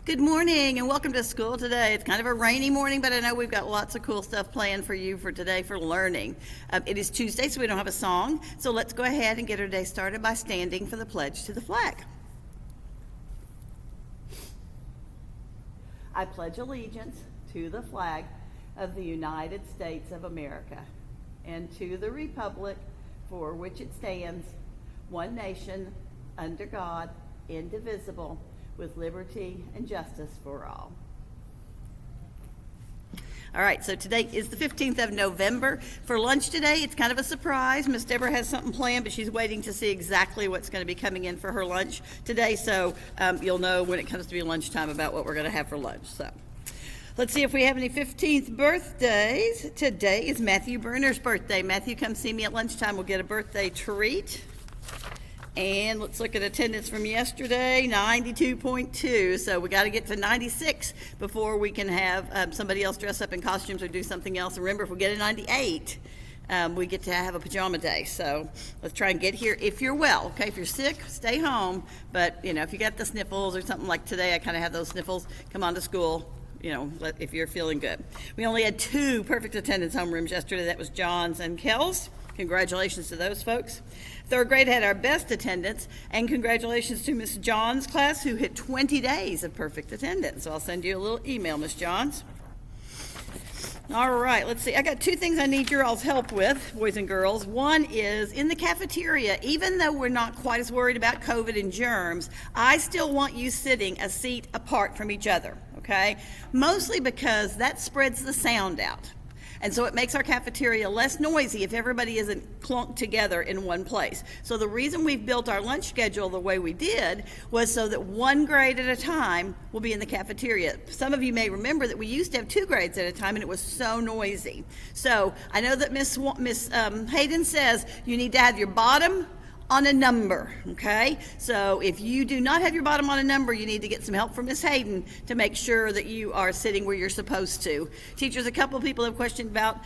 Good morning and welcome to school today. It's kind of a rainy morning, but I know we've got lots of cool stuff planned for you for today for learning. It is Tuesday, so we don't have a song. So let's go ahead and get our day started by standing for the pledge to the flag. I pledge allegiance to the flag of the United States of America and to the republic for which it stands, one nation, under God, indivisible, with liberty and justice for all. All right, so today is the 15th of November. For lunch today, it's kind of a surprise. Miss Deborah has something planned, but she's waiting to see exactly what's going to be coming in for her lunch today. So you'll know when it comes to be lunchtime about what we're going to have for lunch. So let's see if we have any 15th birthdays. Today is Matthew Bruner's birthday. Matthew, come see me at lunchtime. We'll get a birthday treat. And let's look at attendance from yesterday, 92.2. So we got to get to 96 before we can have somebody else dress up in costumes or do something else. And remember, if we get a 98, we get to have a pajama day. So let's try and get here if you're well. Okay, if you're sick, stay home. But, you know, if you got the sniffles or something like today, I kind of have those sniffles, come on to school. You know, if you're feeling good. We only had 2 perfect attendance homerooms yesterday. That was John's and Kells. Congratulations to those folks. Third grade had our best attendance, and congratulations to Miss Johns' class who hit 20 days of perfect attendance. So I'll send you a little email, Miss Johns. All right, let's see. I got 2 things I need your all's help with, boys and girls. One is in the cafeteria, even though we're not quite as worried about COVID and germs, I still want you sitting a seat apart from each other, okay? Mostly because that spreads the sound out. And so it makes our cafeteria less noisy if everybody isn't clunked together in one place. So the reason we've built our lunch schedule the way we did was so that 1 grade at a time will be in the cafeteria. Some of you may remember that we used to have 2 grades at a time and it was so noisy. So I know that Miss Hayden says you need to have your bottom on a number, okay? So if you do not have your bottom on a number, you need to get some help from Miss Hayden to make sure that you are sitting where you're supposed to. Teachers, a couple of people have questioned about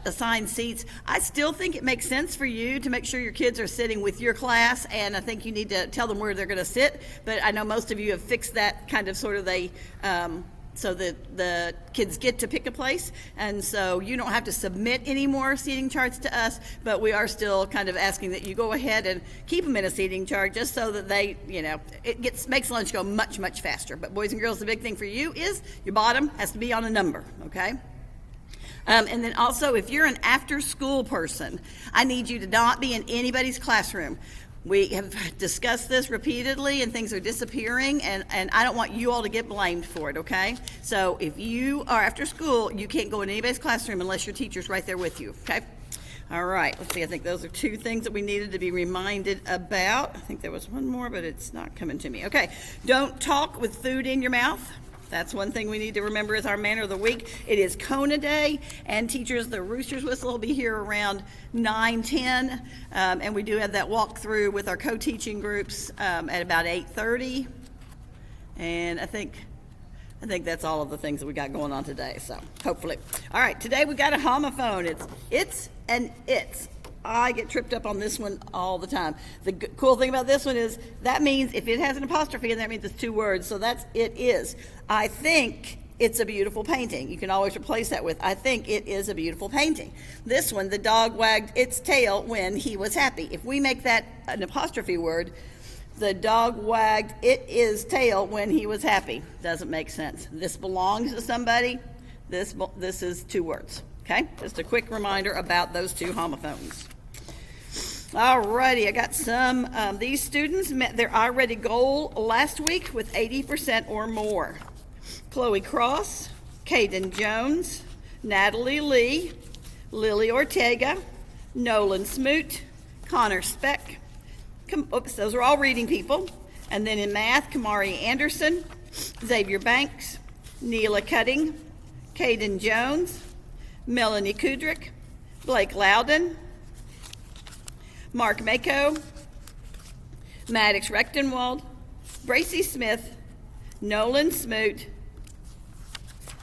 assigned seats. I still think it makes sense for you to make sure your kids are sitting with your class, and I think you need to tell them where they're going to sit, but I know most of you have fixed that kind of sort of so that the kids get to pick a place, and so you don't have to submit any more seating charts to us, but we are still kind of asking that you go ahead and keep them in a seating chart just so that they, you know, makes lunch go much, much faster. But boys and girls, the big thing for you is your bottom has to be on a number, okay? And then also, if you're an after-school person, I need you to not be in anybody's classroom. We have discussed this repeatedly and things are disappearing, and I don't want you all to get blamed for it, okay? So if you are after school, you can't go in anybody's classroom unless your teacher's right there with you, okay? All right, let's see, I think those are 2 things that we needed to be reminded about. I think there was one more, but it's not coming to me. Okay, don't talk with food in your mouth. That's one thing we need to remember as our manner of the week. It is Kona Day, and teachers, the Rooster's Whistle will be here around 9:10, and we do have that walkthrough with our co-teaching groups at about 8:30, and I think that's all of the things that we got going on today, so hopefully. All right, today we got a homophone. It's and it's. I get tripped up on this one all the time. The cool thing about this one is that means if it has an apostrophe, and that means it's 2 words, so that's it is. I think it's a beautiful painting. You can always replace that with, I think it is a beautiful painting. This one, the dog wagged its tail when he was happy. If we make that an apostrophe word, the dog wagged its tail when he was happy. Doesn't make sense. This belongs to somebody. This is 2 words. Okay, just a quick reminder about those 2 homophones. All righty, I got some. These students met their iReady goal last week with 80% or more. Chloe Cross, Caden Jones, Natalie Lee, Lily Ortega, Nolan Smoot, Connor Speck. Oops, those are all reading people. And then in math, Kamari Anderson, Xavier Banks, Neela Cutting, Caden Jones, Melanie Kudrick, Blake Loudon, Mark Mako, Maddox Rechtenwald, Bracy Smith, Nolan Smoot,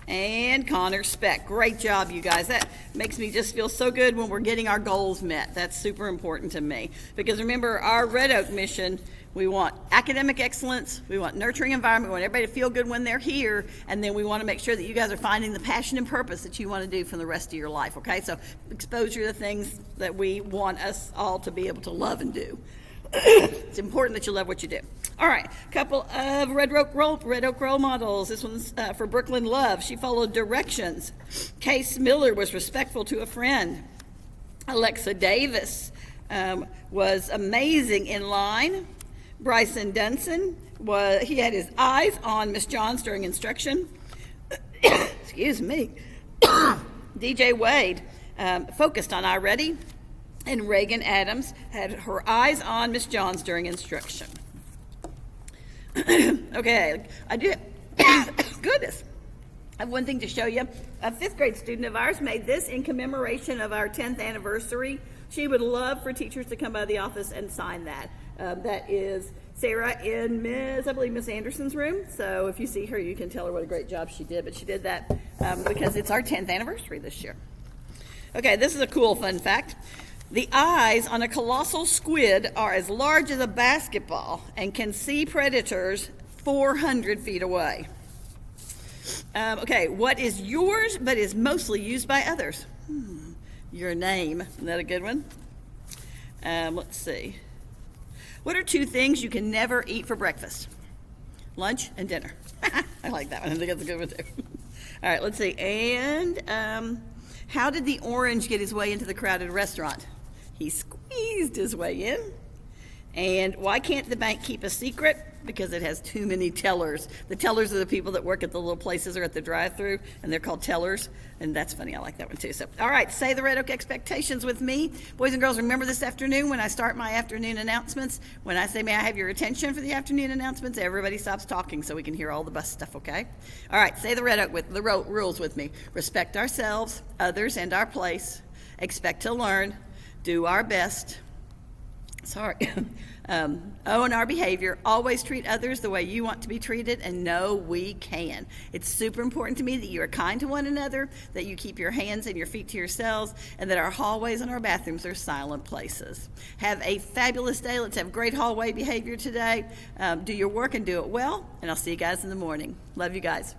And Connor Speck. Great job, you guys. That makes me just feel so good when we're getting our goals met. That's super important to me. Because remember, our Red Oak mission, we want academic excellence, we want nurturing environment, we want everybody to feel good when they're here, and then we want to make sure that you guys are finding the passion and purpose that you want to do for the rest of your life, okay? So exposure to things that we want us all to be able to love and do. It's important that you love what you do. All right, a couple of Red Oak role models. This one's for Brooklyn Love. She followed directions. Case Miller was respectful to a friend. Alexa Davis was amazing in line. Bryson Dunson, he had his eyes on Miss Johns during instruction. Excuse me. DJ Wade focused on I Ready. And Reagan Adams had her eyes on Miss Johns during instruction. Okay, I do. Goodness. I have one thing to show you. A fifth grade student of ours made this in commemoration of our 10th anniversary. She would love for teachers to come by the office and sign that. That is Sarah in I believe Miss Anderson's room. So if you see her, you can tell her what a great job she did. But she did that because it's our 10th anniversary this year. Okay, this is a cool fun fact. The eyes on a colossal squid are as large as a basketball and can see predators 400 feet away. Okay, what is yours but is mostly used by others? Your name. Isn't that a good one? Let's see. What are two things you can never eat for breakfast? Lunch and dinner. I like that one. I think that's a good one too. All right, let's see. And how did the orange get his way into the crowded restaurant? He squeezed his way in. And why can't the bank keep a secret? Because it has too many tellers. The tellers are the people that work at the little places or at the drive-thru, and they're called tellers. And that's funny. I like that one too. So, all right, say the Red Oak expectations with me. Boys and girls, remember this afternoon when I start my afternoon announcements, when I say, may I have your attention for the afternoon announcements, everybody stops talking so we can hear all the bus stuff, okay? All right, say the Red Oak with the rules with me. Respect ourselves, others, and our place. Expect to learn. Do our best. Own our behavior. Always treat others the way you want to be treated, and know we can. It's super important to me that you are kind to one another, that you keep your hands and your feet to yourselves, and that our hallways and our bathrooms are silent places. Have a fabulous day. Let's have great hallway behavior today. Do your work and do it well, and I'll see you guys in the morning. Love you guys.